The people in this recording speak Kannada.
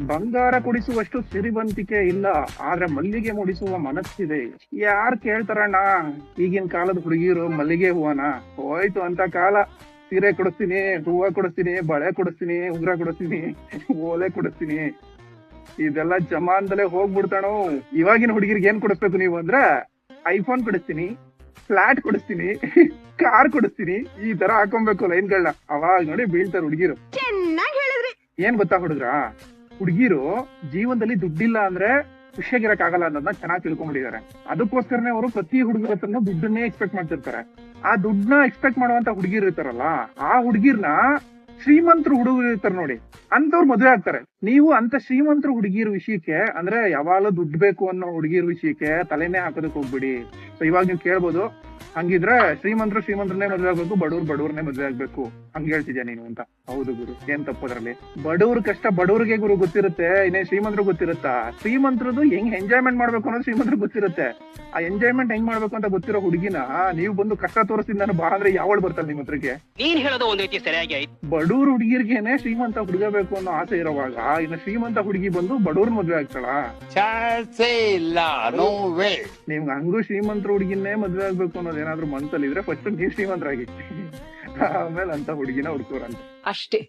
ಬಂಗಾರ ಕೊಡಿಸುವಷ್ಟು ಸಿರಿವಂತಿಕೆ ಇಲ್ಲ, ಆದ್ರೆ ಮಲ್ಲಿಗೆ ಮುಡಿಸುವ ಮನಸ್ಸಿದೆ. ಯಾರ್ ಕೇಳ್ತಾರಣ್ಣ ಈಗಿನ ಕಾಲದ ಹುಡುಗಿರು ಮಲ್ಲಿಗೆ ಹೂವನ? ಹೋಯ್ತು ಅಂತ ಕಾಲ. ಸೀರೆ ಕೊಡಿಸ್ತೀನಿ, ಹೂವ ಕೊಡಿಸ್ತೀನಿ, ಬಳೆ ಕೊಡಿಸ್ತೀನಿ, ಉಂಗ್ರ ಕೊಡಿಸ್ತೀನಿ, ಓಲೆ ಕೊಡಿಸ್ತೀನಿ, ಇದೆಲ್ಲ ಜಮಾನ್ದಲ್ಲೇ ಹೋಗ್ಬಿಡ್ತಾಣೋ. ಇವಾಗಿನ ಹುಡುಗಿರ್ಗೆ ಏನ್ ಕೊಡಿಸ್ಬೇಕು ನೀವು ಅಂದ್ರೆ, ಐಫೋನ್ ಕೊಡಿಸ್ತೀನಿ, ಫ್ಲಾಟ್ ಕೊಡಿಸ್ತೀನಿ, ಕಾರ್ ಕೊಡಿಸ್ತೀನಿ, ಈ ತರ ಹಾಕೊಬೇಕು ಲೈನ್ಗಳನ್ನ. ಅವಾಗ ನೋಡಿ ಬೀಳ್ತಾರೆ ಹುಡುಗಿರು. ಚೆನ್ನಾಗಿ ಹೇಳಿದ್ರಿ. ಏನ್ ಗೊತ್ತಾ ಹುಡುಗ್ರ, ಹುಡುಗಿರು ಜೀವನದಲ್ಲಿ ದುಡ್ಡಿಲ್ಲ ಅಂದ್ರೆ ಖುಷಿಯಾಗಿರಕ್ ಆಗಲ್ಲ ಅನ್ನೋದನ್ನ ಚೆನ್ನಾಗಿ ತಿಳ್ಕೊಂಡ್ಬಿಟ್ಟಿದ್ದಾರೆ. ಅದಕ್ಕೋಸ್ಕರನೇ ಅವರು ಪ್ರತಿ ಹುಡುಗರ ಹತ್ರನೂ ದುಡ್ಡನ್ನೇ ಎಕ್ಸ್ಪೆಕ್ಟ್ ಮಾಡ್ತಿರ್ತಾರೆ. ಆ ದುಡ್ಡನ್ನ ಎಕ್ಸ್ಪೆಕ್ಟ್ ಮಾಡುವಂತ ಹುಡುಗಿರು ಇರ್ತಾರಲ್ಲ, ಆ ಹುಡುಗಿರ್ನ ಶ್ರೀಮಂತರು ಹುಡುಗರು ಇರ್ತಾರೆ ನೋಡಿ, ಅಂತವ್ರು ಮದುವೆ ಆಗ್ತಾರೆ. ನೀವು ಅಂತ ಶ್ರೀಮಂತರು ಹುಡುಗಿರ ವಿಷಯಕ್ಕೆ ಅಂದ್ರೆ ಯಾವಾಗಲೂ ದುಡ್ಡು ಬೇಕು ಅನ್ನೋ ಹುಡುಗಿರ ವಿಷಯಕ್ಕೆ ತಲೆನೇ ಹಾಕೋದಕ್ ಹೋಗ್ಬಿಡಿ. ಸೊ ಇವಾಗ ನೀವು ಕೇಳ್ಬೋದು, ಹಂಗಿದ್ರೆ ಶ್ರೀಮಂತರನ್ನೇ ಮದ್ವೆ ಆಗ್ಬೇಕು, ಬಡವ್ರನ್ನೇ ಮದ್ವೆ ಆಗ್ಬೇಕು ಹಂಗ ಹೇಳ್ತಿದ್ಯಾ ನೀನು ಅಂತ. ಹೌದು ಗುರು, ಏನ್ ತಪ್ಪೋದ್ರಲ್ಲಿ? ಬಡವ್ರ ಕಷ್ಟ ಬಡವ್ರಿಗೆ ಗುರು ಗೊತ್ತಿರುತ್ತೆ, ಇನ್ನೇ ಶ್ರೀಮಂತರು ಗೊತ್ತಿರುತ್ತಾ? ಶ್ರೀಮಂತರದು ಹೆಂಗ್ ಎಂಜಾಯ್ಮೆಂಟ್ ಮಾಡ್ಬೇಕು ಅನ್ನೋದು ಶ್ರೀಮಂತರಿಗೆ ಗೊತ್ತಿರುತ್ತೆ. ಆ ಎಂಜಾಯ್ಮೆಂಟ್ ಹೆಂಗ್ ಮಾಡ್ಬೇಕು ಅಂತ ಗೊತ್ತಿರೋ ಹುಡುಗಿನ ನೀವು ಬಂದು ಕಷ್ಟ ತೋರಿಸ್ತೀನಿ ನಾನು ಬಾ ಅಂದ್ರೆ ಯಾವಳು ಬರ್ತಾಳೆ ನಿಮ್ಮ ಹತ್ರಕ್ಕೆ? ನೀನ್ ಹೇಳೋದು ಒಂದ್ ರೀತಿ ಸರಿಯಾಗಿ ಆಯ್ತು. ಬಡವ್ರ ಹುಡುಗಿರ್ಗೇನೆ ಶ್ರೀಮಂತ ಹುಡುಗ ಬೇಕು ಅನ್ನೋ ಆಸೆ ಇರೋವಾಗ ಇನ್ನು ಶ್ರೀಮಂತ ಹುಡುಗಿ ಬಂದು ಬಡವ್ರ ಮದ್ವೆ ಆಗ್ತಾಳ? ಚಾನ್ಸೇ ಇಲ್ಲ, ನೋ ವೇ. ನಿಮ್ಗೆ ಹಂಗೂ ಶ್ರೀಮಂತರ ಹುಡುಗಿನೇ ಮದ್ವೆ ಆಗ್ಬೇಕು ಅನ್ನೋದು ಏನಾದ್ರು ಮನ್ಸಲ್ಲಿ ಇದ್ರೆ ಫಸ್ಟ್ ನೀವ್ ಶ್ರೀಮಂತರಾಗಿ ಆಮೇಲೆ ಅಂತ ಹುಡುಗಿನ ಹುಡ್ಕೋರಂತ ಅಷ್ಟೇ.